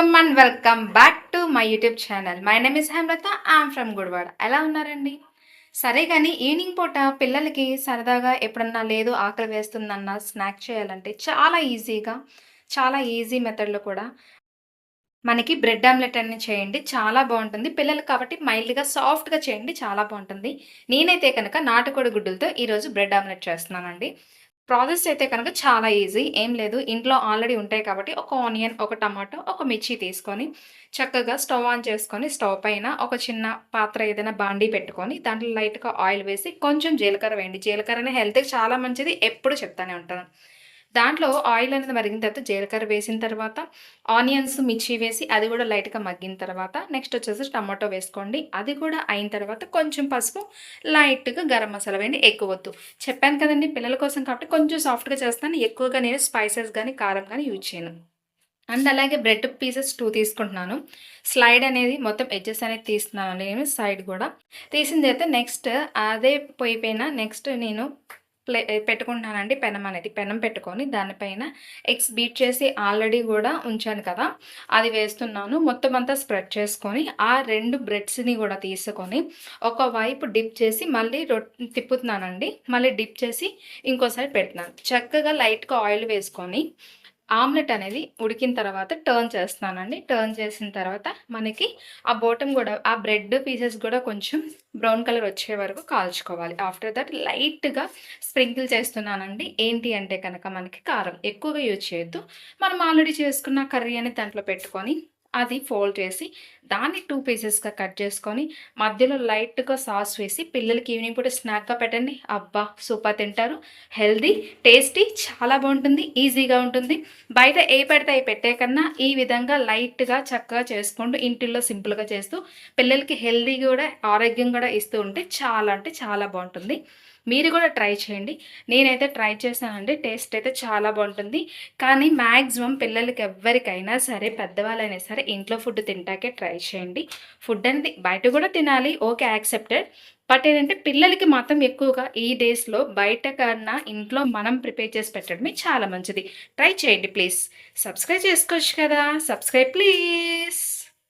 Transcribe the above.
Welcome back to my YouTube channel. My name is Hemalatha. I'm from Gudivada. ఎలా ఉన్నారండి? సరే కానీ ఈవినింగ్ పూట పిల్లలకి సరదాగా ఎప్పుడన్నా లేదు ఆకలి వేస్తుందన్న స్నాక్ చేయాలంటే చాలా ఈజీ మెథడ్లో కూడా మనకి బ్రెడ్ ఆమ్లెట్ అనేది చేయండి. చాలా బాగుంటుంది. పిల్లలకి కాబట్టి మైల్డ్గా సాఫ్ట్గా చేయండి. చాలా బాగుంటుంది. నేనైతే కనుక నాటుకోడి గుడ్డులతో ఈరోజు బ్రెడ్ ఆమ్లెట్ చేస్తున్నానండి. ప్రాసెస్ అయితే కనుక చాలా ఈజీ. ఏం లేదు, ఇంట్లో ఆల్రెడీ ఉంటాయి కాబట్టి ఒక ఆనియన్, ఒక టమాటో, ఒక మిర్చి తీసుకొని చక్కగా స్టవ్ ఆన్ చేసుకొని స్టవ్ పైన ఒక చిన్న పాత్ర ఏదైనా బాండీ పెట్టుకొని దాంట్లో లైట్‌గా ఆయిల్ వేసి కొంచెం జీలకర్ర వేయండి. జీలకర్ర అనేది హెల్త్‌కి చాలా మంచిది. ఎప్పుడు చెప్తానే ఉంటాను. దాంట్లో ఆయిల్ అనేది మరిగిన తర్వాత జీలకర్ర వేసిన తర్వాత ఆనియన్స్, మిర్చి వేసి అది కూడా లైట్‌గా మగ్గిన తర్వాత నెక్స్ట్ వచ్చేసి టమాటో వేసుకోండి. అది కూడా అయిన తర్వాత కొంచెం పసుపు, లైట్‌గా గరం మసాలా వేయండి. ఎక్కువొద్దు. చెప్పాను కదండీ! పిల్లల కోసం కాబట్టి కొంచెం సాఫ్ట్‌గా చేస్తాను. ఎక్కువగా నేను స్పైసెస్ గానీ, కారం గానీ యూజ్ చేయను. అండ్ అలాగే బ్రెడ్ పీసెస్ 2 తీసుకుంటున్నాను. స్లైడ్ అనేది మొత్తం ఎడ్జెస్ అనేది తీస్తున్నాను నేను సైడ్ గూడా. తీసిన తర్వాత నెక్స్ట్ అదే పొయ్యి పైన నెక్స్ట్ నేను పెట్టుకుంటున్నానండి పెనం అనేది. పెనం పెట్టుకొని దానిపైన ఎగ్స్ బీట్ చేసి ఆల్రెడీ గూడా ఉంచాను కదా! అది వేస్తున్నాను. మొత్తం అంతా స్ప్రెడ్ చేసుకొని ఆ 2 బ్రెడ్స్‌ని గూడా తీసుకొని ఒకవైపు డిప్ చేసి మళ్ళీ తిప్పుతున్నానండి. మళ్ళీ డిప్ చేసి ఇంకో సైడ్ పెడుతున్నాను. చక్కగా లైట్‌గా ఆయిల్ వేసుకొని ఆమ్లెట్ అనేది ఉడికిన తర్వాత టర్న్ చేస్తున్నానండి. టర్న్ చేసిన తర్వాత మనకి ఆ బోటమ్ గూడా ఆ బ్రెడ్ పీసెస్ గూడా కొంచెం బ్రౌన్ కలర్ వచ్చే వరకు కాల్చుకోవాలి. ఆఫ్టర్ దట్ లైట్‌గా స్ప్రింకిల్ చేస్తున్నానండి. ఏంటి అంటే కనుక మనకి కారం ఎక్కువగా యూజ్ చేయొద్దు. మనం ఆల్రెడీ చేసుకున్న కర్రీ అనేది దాంట్లో పెట్టుకొని అది ఫోల్డ్ చేసి దాన్ని 2 పీసెస్‌గా కట్ చేసుకొని మధ్యలో లైట్‌గా సాస్ వేసి పిల్లలకి ఈవినింగ్ పూట స్నాక్‌గా పెట్టండి. అబ్బా! సూపర్ తింటారు. హెల్తీ, టేస్టీ చాలా బాగుంటుంది. ఈజీగా ఉంటుంది. బయట ఏ పడితే అయి పెట్టే కన్నా ఈ విధంగా లైట్‌గా చక్కగా చేసుకుంటూ ఇంటిల్లో సింపుల్‌గా చేస్తూ పిల్లలకి హెల్తీ గూడా, ఆరోగ్యం గూడా ఇస్తూ ఉంటే చాలా అంటే చాలా బావుంటుంది. మీరు కూడా ట్రై చేయండి. నేనైతే ట్రై చేశానండి. టేస్ట్ అయితే చాలా బావుంటుంది. కానీ మాక్సిమం పిల్లలకి ఎవ్వరికైనా సరే, పెద్దవాళ్ళైనా సరే ఇంట్లో ఫుడ్ తింటాకే ట్రై చేయండి. ఫుడ్ అనేది బయట కూడా తినాలి. Okay, accepted. బట్ ఏంటంటే పిల్లలకి మాత్రం ఎక్కువగా ఈ డేస్‌లో బయట కన్నా ఇంట్లో మనం ప్రిపేర్ చేసి పెట్టడమే చాలా మంచిది. ట్రై చేయండి ప్లీజ్. సబ్స్క్రైబ్ చేసుకోవచ్చు కదా! Subscribe please.